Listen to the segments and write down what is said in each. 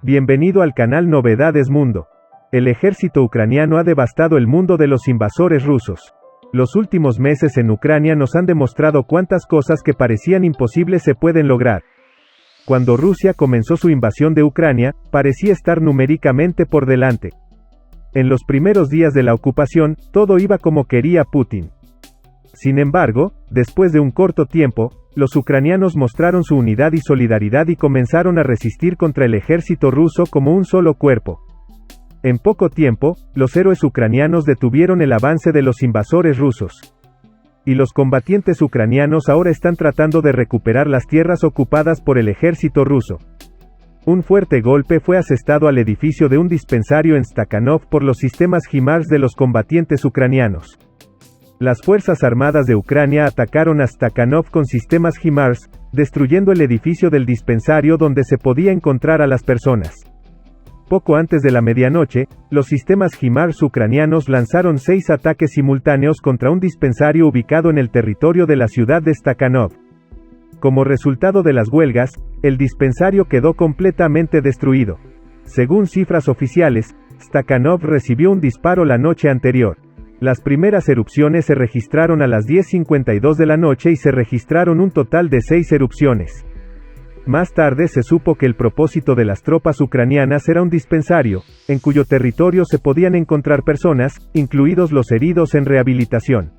Bienvenido al canal Novedades Mundo. El ejército ucraniano ha devastado el mundo de los invasores rusos. Los últimos meses en Ucrania nos han demostrado cuántas cosas que parecían imposibles se pueden lograr. Cuando Rusia comenzó su invasión de Ucrania, parecía estar numéricamente por delante. En los primeros días de la ocupación, todo iba como quería Putin. Sin embargo, después de un corto tiempo, los ucranianos mostraron su unidad y solidaridad y comenzaron a resistir contra el ejército ruso como un solo cuerpo. En poco tiempo, los héroes ucranianos detuvieron el avance de los invasores rusos. Y los combatientes ucranianos ahora están tratando de recuperar las tierras ocupadas por el ejército ruso. Un fuerte golpe fue asestado al edificio de un dispensario en Stakhanov por los sistemas HIMARS de los combatientes ucranianos. Las Fuerzas Armadas de Ucrania atacaron a Stakhanov con sistemas HIMARS, destruyendo el edificio del dispensario donde se podía encontrar a las personas. Poco antes de la medianoche, los sistemas HIMARS ucranianos lanzaron 6 ataques simultáneos contra un dispensario ubicado en el territorio de la ciudad de Stakhanov. Como resultado de las huelgas, el dispensario quedó completamente destruido. Según cifras oficiales, Stakhanov recibió un disparo la noche anterior. Las primeras erupciones se registraron a las 10:52 de la noche y se registraron un total de 6 erupciones. Más tarde se supo que el propósito de las tropas ucranianas era un dispensario, en cuyo territorio se podían encontrar personas, incluidos los heridos en rehabilitación.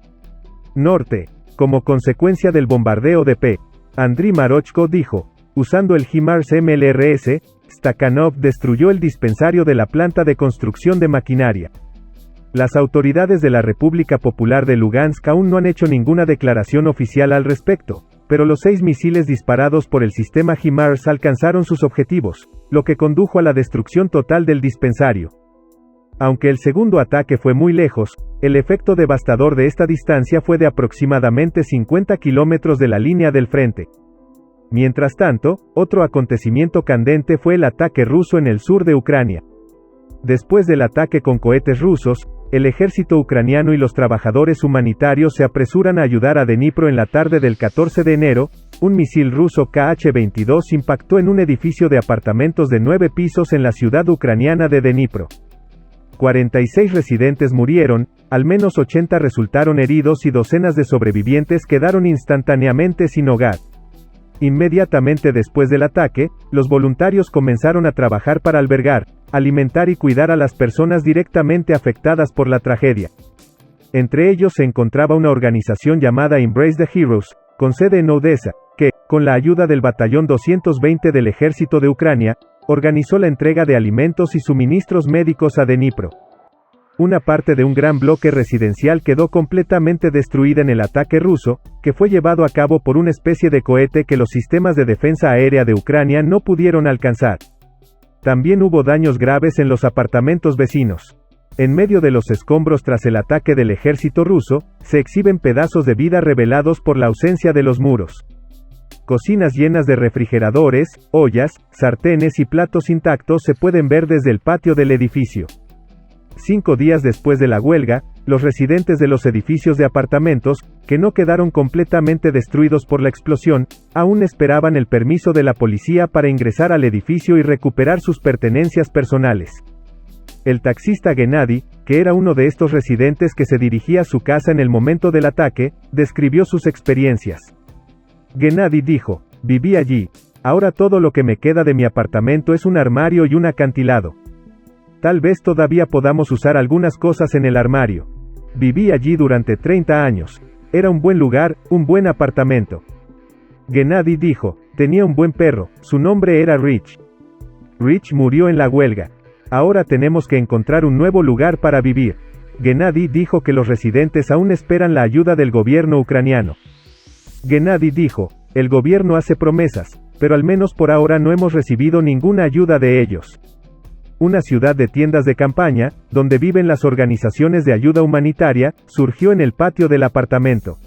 Norte. Como consecuencia del bombardeo de P. Andriy Marochko dijo, usando el HIMARS MLRS, Stakhanov destruyó el dispensario de la planta de construcción de maquinaria. Las autoridades de la República Popular de Lugansk aún no han hecho ninguna declaración oficial al respecto, pero los 6 misiles disparados por el sistema HIMARS alcanzaron sus objetivos, lo que condujo a la destrucción total del dispensario. Aunque el segundo ataque fue muy lejos, el efecto devastador de esta distancia fue de aproximadamente 50 kilómetros de la línea del frente. Mientras tanto, otro acontecimiento candente fue el ataque ruso en el sur de Ucrania. Después del ataque con cohetes rusos, el ejército ucraniano y los trabajadores humanitarios se apresuran a ayudar a Dnipro en la tarde del 14 de enero, un misil ruso Kh-22 impactó en un edificio de apartamentos de 9 pisos en la ciudad ucraniana de Dnipro. 46 residentes murieron, al menos 80 resultaron heridos y docenas de sobrevivientes quedaron instantáneamente sin hogar. Inmediatamente después del ataque, los voluntarios comenzaron a trabajar para albergar, alimentar y cuidar a las personas directamente afectadas por la tragedia. Entre ellos se encontraba una organización llamada Embrace the Heroes, con sede en Odessa, que, con la ayuda del Batallón 220 del Ejército de Ucrania, organizó la entrega de alimentos y suministros médicos a Dnipro. Una parte de un gran bloque residencial quedó completamente destruida en el ataque ruso, que fue llevado a cabo por una especie de cohete que los sistemas de defensa aérea de Ucrania no pudieron alcanzar. También hubo daños graves en los apartamentos vecinos. En medio de los escombros tras el ataque del ejército ruso, se exhiben pedazos de vida revelados por la ausencia de los muros. Cocinas llenas de refrigeradores, ollas, sartenes y platos intactos se pueden ver desde el patio del edificio. 5 días después de la huelga, los residentes de los edificios de apartamentos, que no quedaron completamente destruidos por la explosión, aún esperaban el permiso de la policía para ingresar al edificio y recuperar sus pertenencias personales. El taxista Gennady, que era uno de estos residentes que se dirigía a su casa en el momento del ataque, describió sus experiencias. Gennady dijo, viví allí. Ahora todo lo que me queda de mi apartamento es un armario y un acantilado. Tal vez todavía podamos usar algunas cosas en el armario. Viví allí durante 30 años. Era un buen lugar, un buen apartamento. Gennady dijo, tenía un buen perro, su nombre era Rich. Rich murió en la huelga. Ahora tenemos que encontrar un nuevo lugar para vivir. Gennady dijo que los residentes aún esperan la ayuda del gobierno ucraniano. Gennady dijo, el gobierno hace promesas, pero al menos por ahora no hemos recibido ninguna ayuda de ellos. Una ciudad de tiendas de campaña, donde viven las organizaciones de ayuda humanitaria, surgió en el patio del apartamento.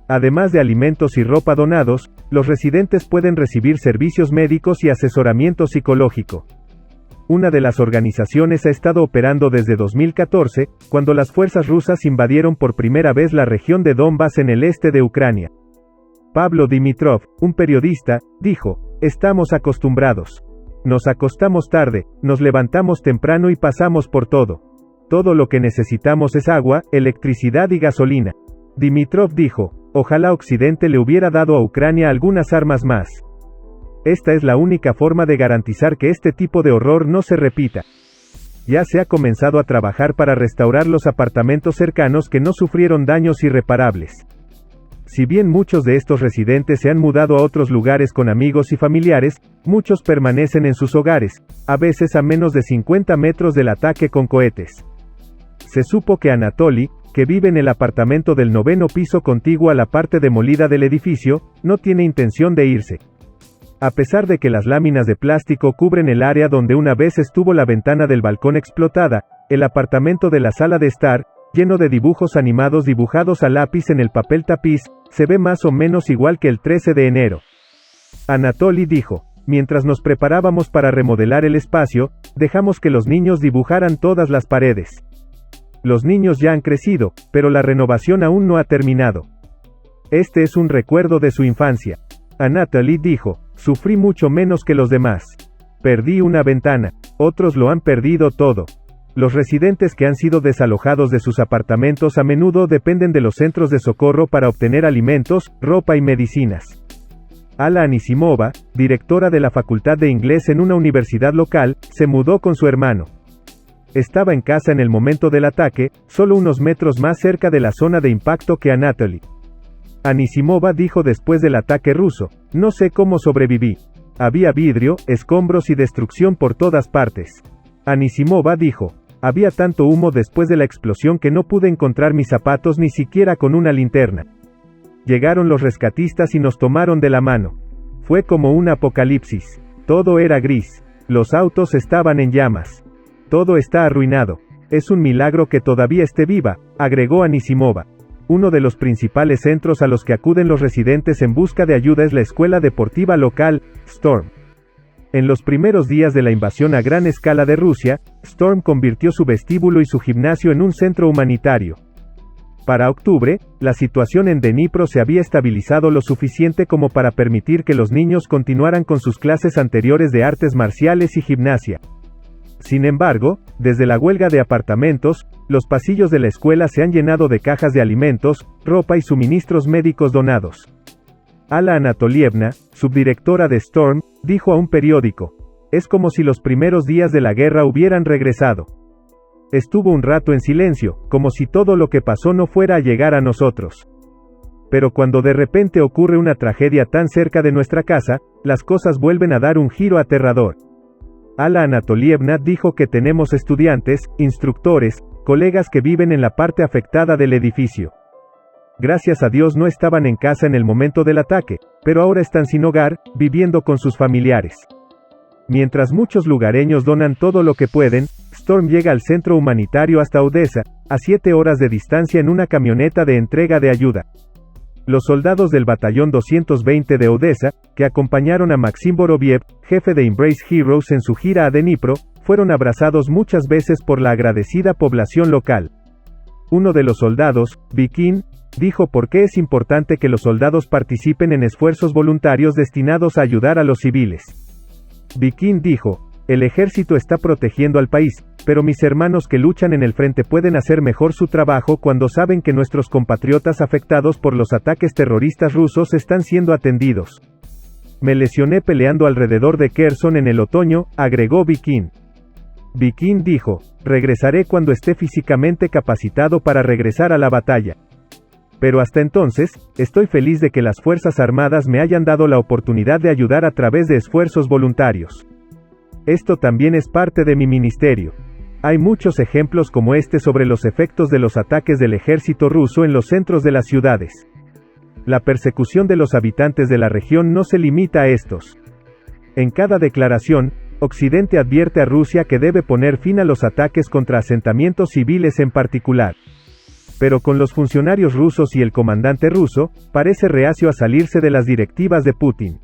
Además de alimentos y ropa donados, los residentes pueden recibir servicios médicos y asesoramiento psicológico. Una de las organizaciones ha estado operando desde 2014, cuando las fuerzas rusas invadieron por primera vez la región de Donbass en el este de Ucrania. Pablo Dimitrov, un periodista, dijo, estamos acostumbrados. Nos acostamos tarde, nos levantamos temprano y pasamos por todo. Todo lo que necesitamos es agua, electricidad y gasolina. Dimitrov dijo, ojalá Occidente le hubiera dado a Ucrania algunas armas más. Esta es la única forma de garantizar que este tipo de horror no se repita. Ya se ha comenzado a trabajar para restaurar los apartamentos cercanos que no sufrieron daños irreparables. Si bien muchos de estos residentes se han mudado a otros lugares con amigos y familiares, muchos permanecen en sus hogares, a veces a menos de 50 metros del ataque con cohetes. Se supo que Anatoly, que vive en el apartamento del 9º piso contiguo a la parte demolida del edificio, no tiene intención de irse. A pesar de que las láminas de plástico cubren el área donde una vez estuvo la ventana del balcón explotada, el apartamento de la sala de estar, lleno de dibujos animados dibujados a lápiz en el papel tapiz, se ve más o menos igual que el 13 de enero. Anatoly dijo, mientras nos preparábamos para remodelar el espacio, dejamos que los niños dibujaran todas las paredes. Los niños ya han crecido, pero la renovación aún no ha terminado. Este es un recuerdo de su infancia. Anatoly dijo, sufrí mucho menos que los demás. Perdí una ventana, otros lo han perdido todo. Los residentes que han sido desalojados de sus apartamentos a menudo dependen de los centros de socorro para obtener alimentos, ropa y medicinas. Alla Anisimova, directora de la Facultad de Inglés en una universidad local, se mudó con su hermano. Estaba en casa en el momento del ataque, solo unos metros más cerca de la zona de impacto que Anatoly. Anisimova dijo después del ataque ruso, no sé cómo sobreviví. Había vidrio, escombros y destrucción por todas partes. Anisimova dijo, había tanto humo después de la explosión que no pude encontrar mis zapatos ni siquiera con una linterna. Llegaron los rescatistas y nos tomaron de la mano. Fue como un apocalipsis. Todo era gris. Los autos estaban en llamas. Todo está arruinado. Es un milagro que todavía esté viva, agregó Anisimova. Uno de los principales centros a los que acuden los residentes en busca de ayuda es la escuela deportiva local, Storm. En los primeros días de la invasión a gran escala de Rusia, Storm convirtió su vestíbulo y su gimnasio en un centro humanitario. Para octubre, la situación en Dnipro se había estabilizado lo suficiente como para permitir que los niños continuaran con sus clases anteriores de artes marciales y gimnasia. Sin embargo, desde la huelga de apartamentos, los pasillos de la escuela se han llenado de cajas de alimentos, ropa y suministros médicos donados. Alla Anatolievna, subdirectora de Storm, dijo a un periódico, es como si los primeros días de la guerra hubieran regresado. Estuvo un rato en silencio, como si todo lo que pasó no fuera a llegar a nosotros. Pero cuando de repente ocurre una tragedia tan cerca de nuestra casa, las cosas vuelven a dar un giro aterrador. Alla Anatolievna dijo que tenemos estudiantes, instructores, colegas que viven en la parte afectada del edificio. Gracias a Dios no estaban en casa en el momento del ataque, pero ahora están sin hogar, viviendo con sus familiares. Mientras muchos lugareños donan todo lo que pueden, Storm llega al centro humanitario hasta Odessa, a 7 horas de distancia en una camioneta de entrega de ayuda. Los soldados del batallón 220 de Odessa, que acompañaron a Maxim Boroviev, jefe de Embrace Heroes en su gira a Dnipro, fueron abrazados muchas veces por la agradecida población local. Uno de los soldados, Vikin, dijo por qué es importante que los soldados participen en esfuerzos voluntarios destinados a ayudar a los civiles. Vikin dijo, el ejército está protegiendo al país, pero mis hermanos que luchan en el frente pueden hacer mejor su trabajo cuando saben que nuestros compatriotas afectados por los ataques terroristas rusos están siendo atendidos. Me lesioné peleando alrededor de Kherson en el otoño, agregó Vikin. Vikin dijo, regresaré cuando esté físicamente capacitado para regresar a la batalla. Pero hasta entonces, estoy feliz de que las Fuerzas Armadas me hayan dado la oportunidad de ayudar a través de esfuerzos voluntarios. Esto también es parte de mi ministerio. Hay muchos ejemplos como este sobre los efectos de los ataques del ejército ruso en los centros de las ciudades. La persecución de los habitantes de la región no se limita a estos. En cada declaración, Occidente advierte a Rusia que debe poner fin a los ataques contra asentamientos civiles en particular. Pero con los funcionarios rusos y el comandante ruso, parece reacio a salirse de las directivas de Putin.